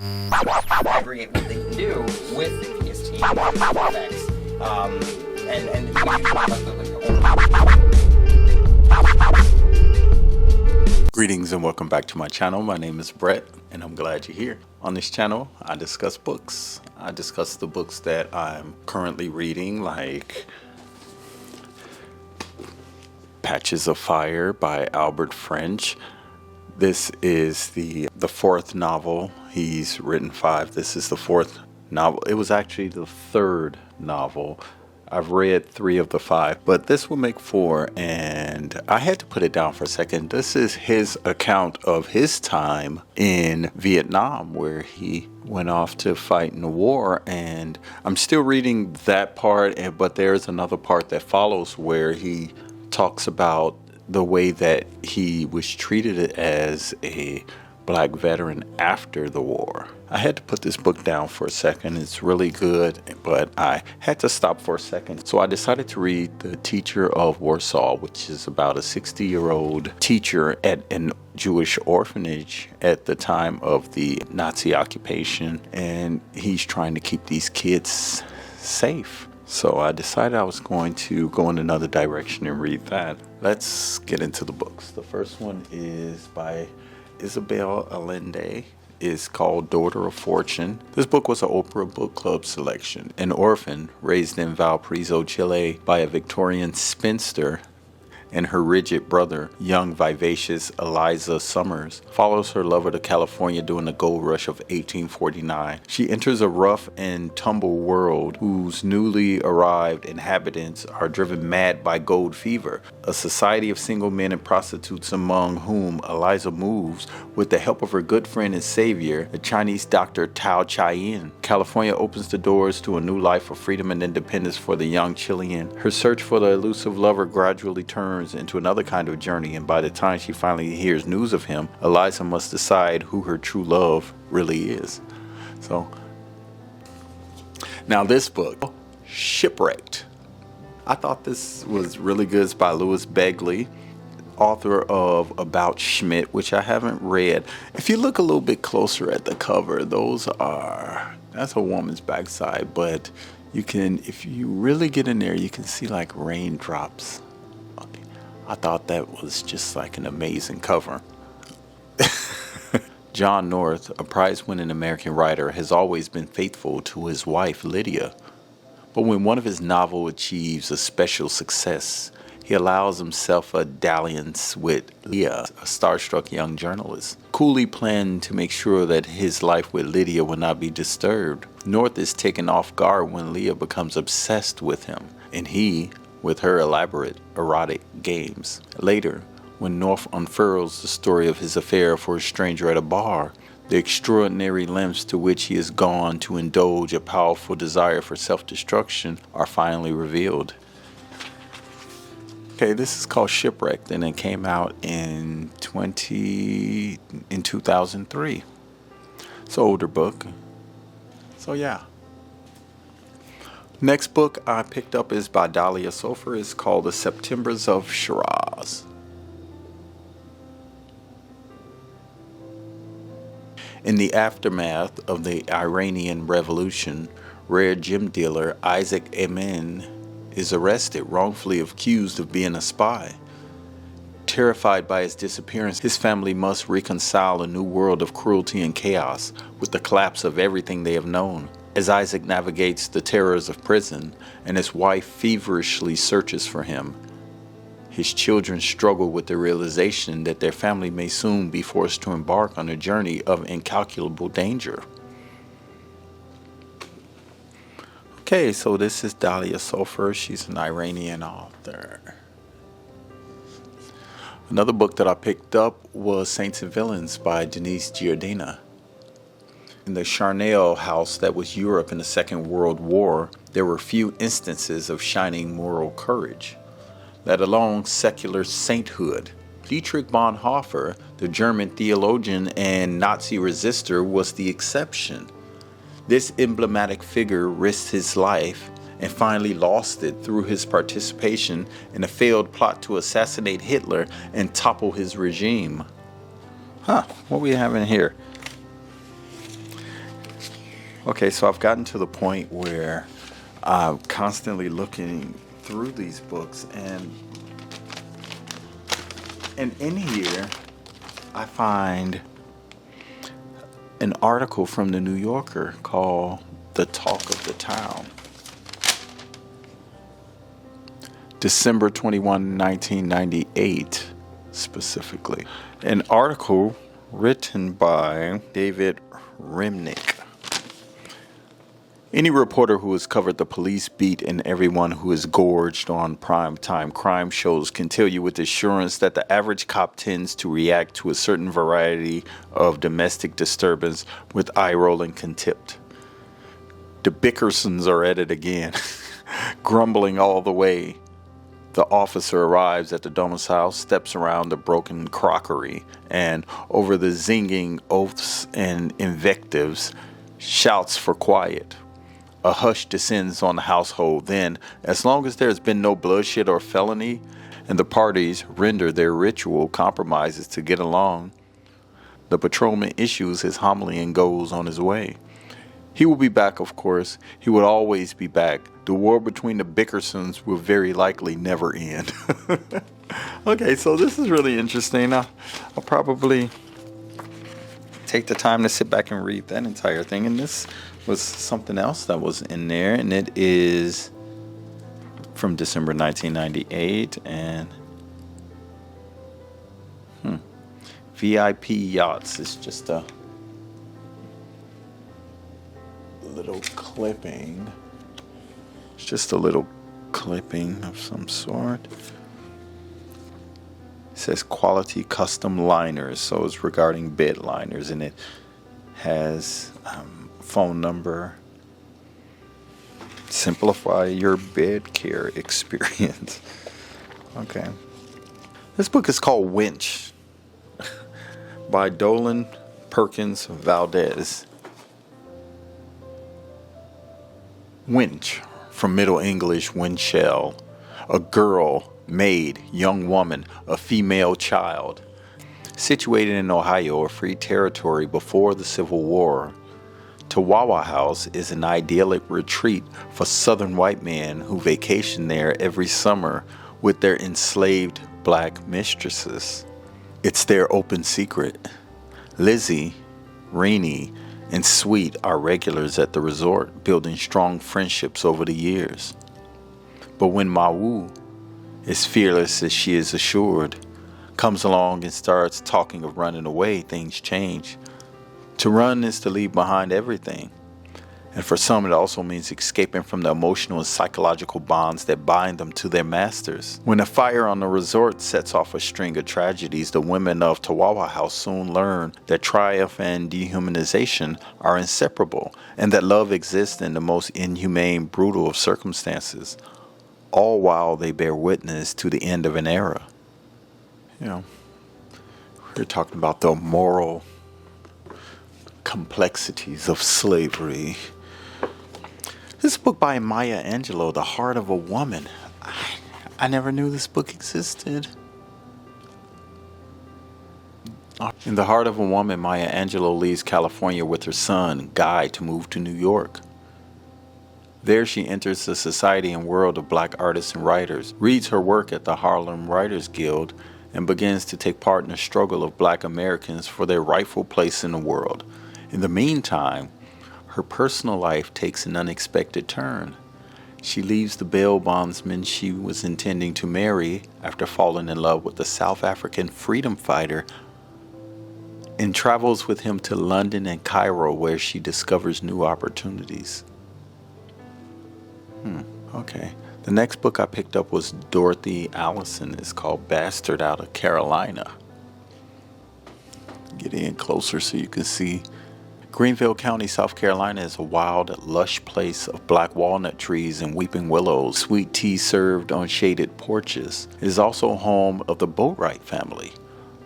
aggregate what they can do with the PST effects, and Greetings and welcome back to my channel. My name is Brett and I'm glad you're here. On this channel, I discuss books. I discuss the books that I'm currently reading, like Patches of Fire by Albert French. This is the fourth novel. He's written 5. This is the fourth novel. It was actually the third novel. I've read 3 of the 5, but this will make 4, and I had to put it down for a second. This is his account of his time in Vietnam, where he went off to fight in the war, and I'm still reading that part, but there's another part that follows where he talks about the way that he was treated as a black veteran after the war. I had to put this book down for a second. It's really good, but I had to stop for a second. So I decided to read The Teacher of Warsaw, which is about a 60-year-old teacher at an Jewish orphanage at the time of the Nazi occupation, and he's trying to keep these kids safe. So I decided I was going to go in another direction and read that. Let's get into the books. The first one is by Isabel Allende. Is called Daughter of Fortune. This book was an Oprah Book Club selection. An orphan raised in Valparaiso, Chile by a Victorian spinster and her rigid brother, young vivacious Eliza Summers, follows her lover to California during the gold rush of 1849. She enters a rough and tumble world whose newly arrived inhabitants are driven mad by gold fever, a society of single men and prostitutes among whom Eliza moves with the help of her good friend and savior, the Chinese doctor Tao Chai-in. California opens the doors to a new life of freedom and independence for the young Chilean. Her search for the elusive lover gradually turns into another kind of journey, and by the time she finally hears news of him, Eliza must decide who her true love really is. So, now this book, Shipwrecked. I thought this was really good. It's by Louis Begley, author of About Schmidt, which I haven't read. If you look a little bit closer at the cover, that's a woman's backside, but you can, if you really get in there, you can see like raindrops. I thought that was just like an amazing cover. John North, a prize-winning American writer, has always been faithful to his wife, Lydia. But when one of his novels achieves a special success, he allows himself a dalliance with Leah, a starstruck young journalist, coolly planning to make sure that his life with Lydia will not be disturbed. North is taken off guard when Leah becomes obsessed with him, and he with her elaborate erotic games. Later, when North unfurls the story of his affair for a stranger at a bar, the extraordinary lengths to which he has gone to indulge a powerful desire for self-destruction are finally revealed. Okay, this is called Shipwrecked, and it came out in 2003. It's an older book. So yeah. Next book I picked up is by Dahlia Sofer. It's called The Septembers of Shiraz. In the aftermath of the Iranian Revolution, rare gem dealer Isaac Emin is arrested, wrongfully accused of being a spy. Terrified by his disappearance, his family must reconcile a new world of cruelty and chaos with the collapse of everything they have known. As Isaac navigates the terrors of prison and his wife feverishly searches for him, his children struggle with the realization that their family may soon be forced to embark on a journey of incalculable danger. Okay, so this is Dahlia Sofer. She's an Iranian author. Another book that I picked up was Saints and Villains by Denise Giardina. In the charnel house that was Europe in the Second World War, there were few instances of shining moral courage, let alone secular sainthood. Dietrich Bonhoeffer, the German theologian and Nazi resistor, was the exception. This emblematic figure risked his life and finally lost it through his participation in a failed plot to assassinate Hitler and topple his regime. What we have in here? Okay, so I've gotten to the point where I'm constantly looking through these books, and in here I find an article from the New Yorker called "The Talk of the Town." December 21, 1998, specifically. An article written by David Remnick. Any reporter who has covered the police beat and everyone who is gorged on primetime crime shows can tell you with assurance that the average cop tends to react to a certain variety of domestic disturbance with eye-rolling contempt. The Bickersons are at it again, grumbling all the way. The officer arrives at the domicile, steps around the broken crockery, and over the zinging oaths and invectives, shouts for quiet. A hush descends on the household. Then, as long as there has been no bloodshed or felony, and the parties render their ritual compromises to get along, the patrolman issues his homily and goes on his way. He will be back, of course. He would always be back. The war between the Bickersons will very likely never end. Okay, so this is really interesting. I'll probably take the time to sit back and read that entire thing. And this was something else that was in there, and it is from December 1998, and VIP Yachts is just a little clipping. It's just a little clipping of some sort. It says quality custom liners, so it's regarding bed liners, and it has phone number. Simplify your bed care experience. Okay. This book is called Winch by Dolan Perkins Valdez. Winch, from Middle English windshell, a girl, maid, young woman, a female child. Situated in Ohio, a free territory before the Civil War, Tawawa House is an idyllic retreat for Southern white men who vacation there every summer with their enslaved black mistresses. It's their open secret. Lizzie, Renee, and Sweet are regulars at the resort, building strong friendships over the years. But when Mawu, as fearless as she is assured, comes along and starts talking of running away, things change. To run is to leave behind everything. And for some, it also means escaping from the emotional and psychological bonds that bind them to their masters. When a fire on the resort sets off a string of tragedies, the women of Tawawa House soon learn that triumph and dehumanization are inseparable, and that love exists in the most inhumane, brutal of circumstances, all while they bear witness to the end of an era. You know, we're talking about the moral complexities of slavery. This book by Maya Angelou, The Heart of a Woman. I never knew this book existed. In The Heart of a Woman, Maya Angelou leaves California with her son, Guy, to move to New York. There she enters the society and world of black artists and writers, reads her work at the Harlem Writers Guild, and begins to take part in the struggle of black Americans for their rightful place in the world. In the meantime, her personal life takes an unexpected turn. She leaves the bail bondsman she was intending to marry after falling in love with a South African freedom fighter and travels with him to London and Cairo, where she discovers new opportunities. Okay. The next book I picked up was Dorothy Allison. It's called Bastard Out of Carolina. Get in closer so you can see. Greenville County, South Carolina is a wild, lush place of black walnut trees and weeping willows, sweet tea served on shaded porches. It is also home of the Boatwright family,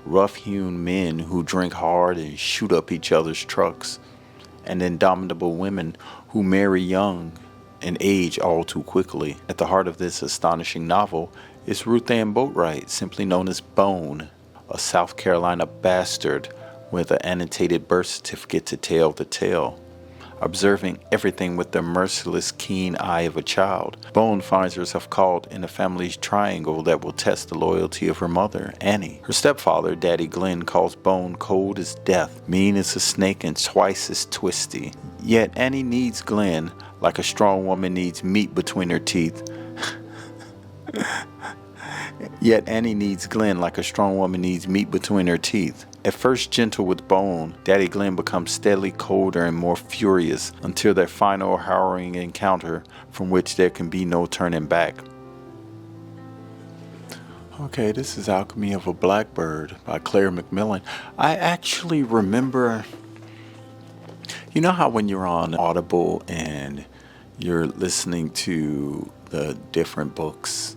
rough-hewn men who drink hard and shoot up each other's trucks, and indomitable women who marry young and age all too quickly. At the heart of this astonishing novel is Ruth Ann Boatwright, simply known as Bone, a South Carolina bastard with an annotated birth certificate to tell the tale. observing everything with the merciless, keen eye of a child. Bone finds herself caught in a family triangle that will test the loyalty of her mother, Annie. Her stepfather, Daddy Glenn, calls Bone cold as death, mean as a snake, and twice as twisty. Yet Annie needs Glenn like a strong woman needs meat between her teeth. Yet Annie needs Glenn like a strong woman needs meat between her teeth. At first gentle with Bone, Daddy Glenn becomes steadily colder and more furious until their final harrowing encounter from which there can be no turning back. Okay, this is Alchemy of a Blackbird by Claire McMillan. I actually remember, you know how when you're on Audible and you're listening to the different books,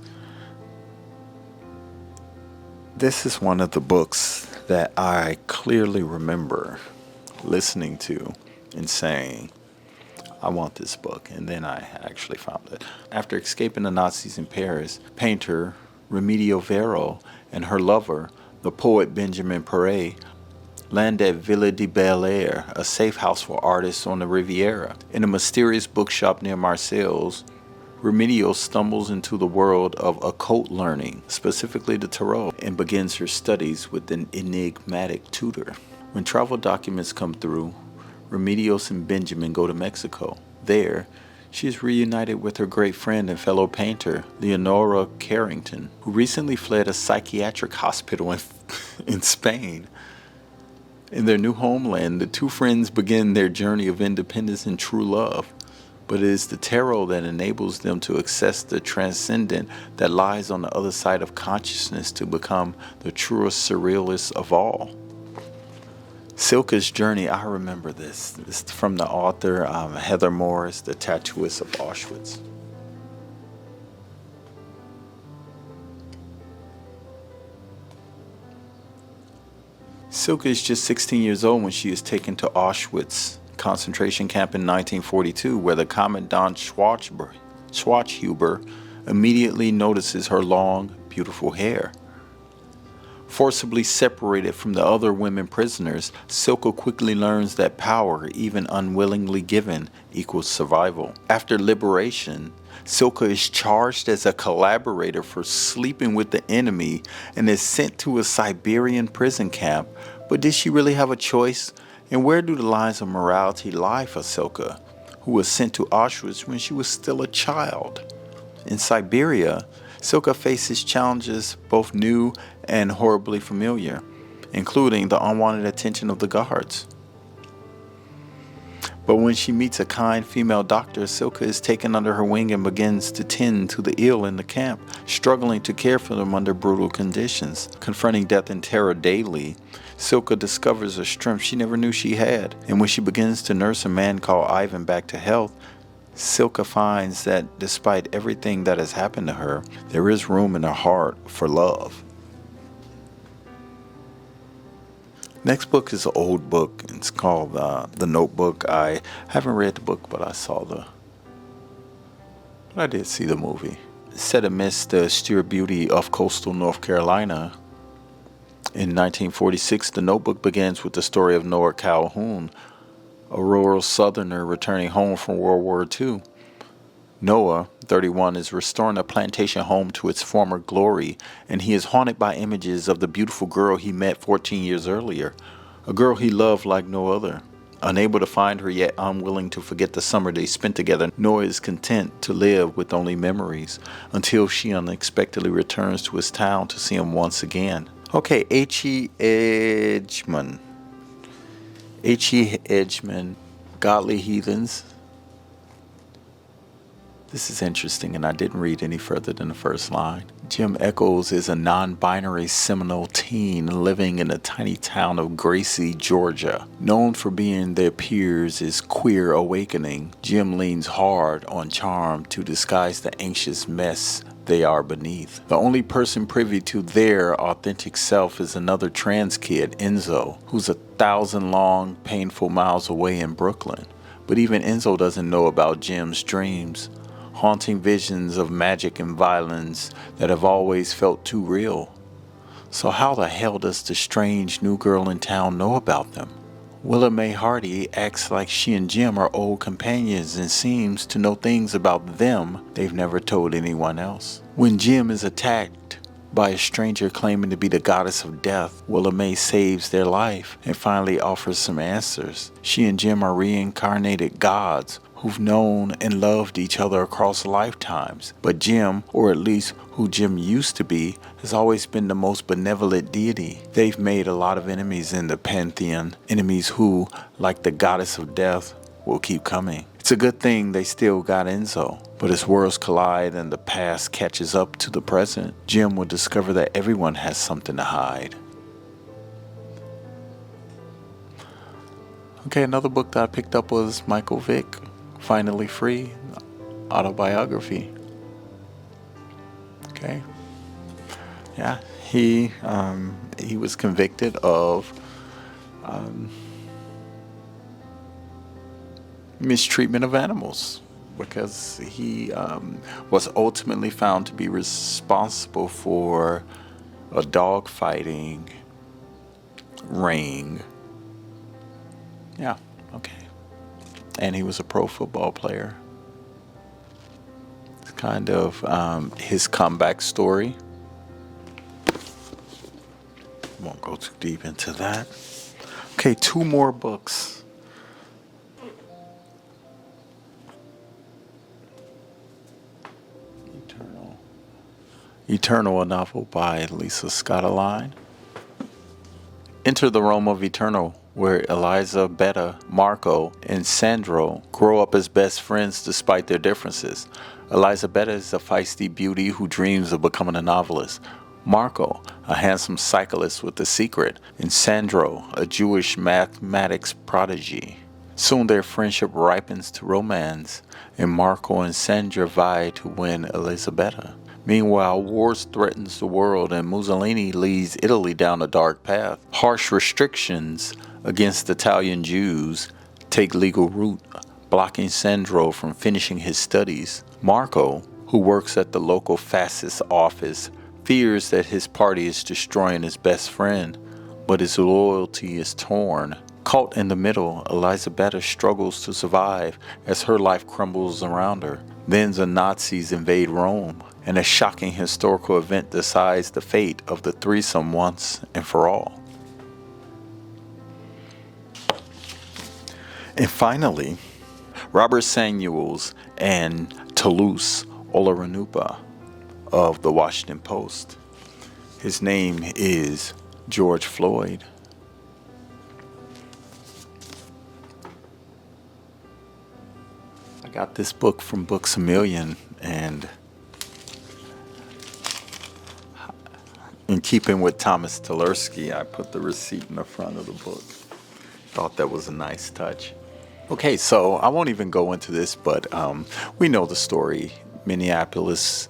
this is one of the books that I clearly remember listening to and saying, I want this book. And then I actually found it. After escaping the Nazis in Paris, painter Remedios Varo and her lover, the poet Benjamin Perret, land at Villa de Bel Air, a safe house for artists on the Riviera. In a mysterious bookshop near Marseilles, Remedios stumbles into the world of occult learning, specifically the tarot, and begins her studies with an enigmatic tutor. When travel documents come through, Remedios and Benjamin go to Mexico. There, she is reunited with her great friend and fellow painter, Leonora Carrington, who recently fled a psychiatric hospital in Spain. In their new homeland, the two friends begin their journey of independence and true love. But it is the tarot that enables them to access the transcendent that lies on the other side of consciousness to become the truest surrealist of all. Silke's Journey, I remember this. It's from the author Heather Morris, The Tattooist of Auschwitz. Silke is just 16 years old when she is taken to Auschwitz concentration camp in 1942, where the Commandant Schwarzhuber immediately notices her long, beautiful hair. Forcibly separated from the other women prisoners, Silke quickly learns that power, even unwillingly given, equals survival. After liberation, Silke is charged as a collaborator for sleeping with the enemy and is sent to a Siberian prison camp. But did she really have a choice? And where do the lines of morality lie for Silke, who was sent to Auschwitz when she was still a child? In Siberia, Silke faces challenges both new and horribly familiar, including the unwanted attention of the guards. But when she meets a kind female doctor, Silke is taken under her wing and begins to tend to the ill in the camp, struggling to care for them under brutal conditions. Confronting death and terror daily, Silke discovers a strength she never knew she had. And when she begins to nurse a man called Ivan back to health, Silke finds that despite everything that has happened to her, there is room in her heart for love. Next book is an old book. It's called The Notebook. I haven't read the book, but I did see the movie. Set amidst the austere beauty of coastal North Carolina, in 1946, The Notebook begins with the story of Noah Calhoun, a rural southerner returning home from World War II. Noah, 31, is restoring a plantation home to its former glory, and he is haunted by images of the beautiful girl he met 14 years earlier, a girl he loved like no other. Unable to find her, yet unwilling to forget the summer they spent together, Noah is content to live with only memories until she unexpectedly returns to his town to see him once again. Okay, H.E. Edgman, Godly Heathens. This is interesting, and I didn't read any further than the first line. Jim Echols is a non-binary Seminole teen living in the tiny town of Gracie, Georgia. Known for being their peers' queer awakening, Jim leans hard on charm to disguise the anxious mess they are beneath. The only person privy to their authentic self is another trans kid, Enzo, who's 1,000 long, painful miles away in Brooklyn. But even Enzo doesn't know about Jim's dreams, haunting visions of magic and violence that have always felt too real. So how the hell does the strange new girl in town know about them? Willa Mae Hardy acts like she and Jim are old companions and seems to know things about them they've never told anyone else. When Jim is attacked by a stranger claiming to be the goddess of death, Willa Mae saves their life and finally offers some answers. She and Jim are reincarnated gods who've known and loved each other across lifetimes. But Jim, or at least who Jim used to be, has always been the most benevolent deity. They've made a lot of enemies in the pantheon, enemies who, like the goddess of death, will keep coming. It's a good thing they still got Enzo, but as worlds collide and the past catches up to the present, Jim will discover that everyone has something to hide. Okay, another book that I picked up was Michael Vick, Finally Free, autobiography. Okay. Yeah, he was convicted of mistreatment of animals because he was ultimately found to be responsible for a dog fighting ring. Yeah, okay. And he was a pro football player. It's kind of his comeback story. Won't go too deep into that. Okay, 2 more books. Eternal, a novel by Lisa Scott-Aline. Enter the realm of Eternal, where Eliza, Beta, Marco, and Sandro grow up as best friends despite their differences. Eliza Beta is a feisty beauty who dreams of becoming a novelist. Marco, a handsome cyclist with a secret, and Sandro, a Jewish mathematics prodigy. Soon their friendship ripens to romance, and Marco and Sandra vie to win Elisabetta. Meanwhile, wars threatens the world and Mussolini leads Italy down a dark path. Harsh restrictions against Italian Jews take legal root, blocking Sandro from finishing his studies. Marco, who works at the local fascist office, fears that his party is destroying his best friend, but his loyalty is torn. Caught in the middle, Elisabetta struggles to survive as her life crumbles around her. Then the Nazis invade Rome, and a shocking historical event decides the fate of the threesome once and for all. And finally, Robert Samuels and Toulouse Olaranupa of the Washington Post. His name is George Floyd. I got this book from Books A Million, and in keeping with Thomas Tversky, I put the receipt in the front of the book. Thought that was a nice touch. Okay, so I won't even go into this, but we know the story. Minneapolis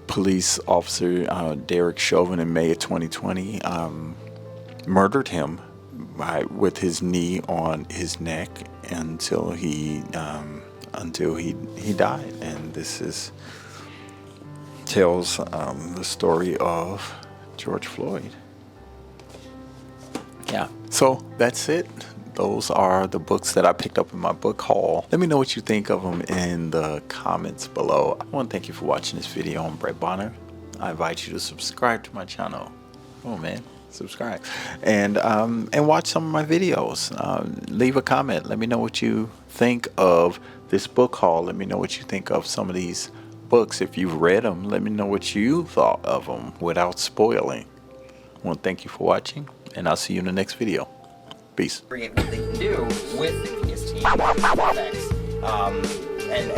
police officer Derek Chauvin in May of 2020 murdered him with his knee on his neck until he died. And this tells the story of George Floyd. Yeah, so that's it. Those are the books that I picked up in my book haul. Let me know what you think of them in the comments below. I want to thank you for watching this video. I'm Brett Bonner. I invite you to subscribe to my channel. Oh man, subscribe. And watch some of my videos. Leave a comment. Let me know what you think of this book haul. Let me know what you think of some of these books. If you've read them, let me know what you thought of them without spoiling. I want to thank you for watching, and I'll see you in the next video. Peace. Create what they can do with the PS team effects, and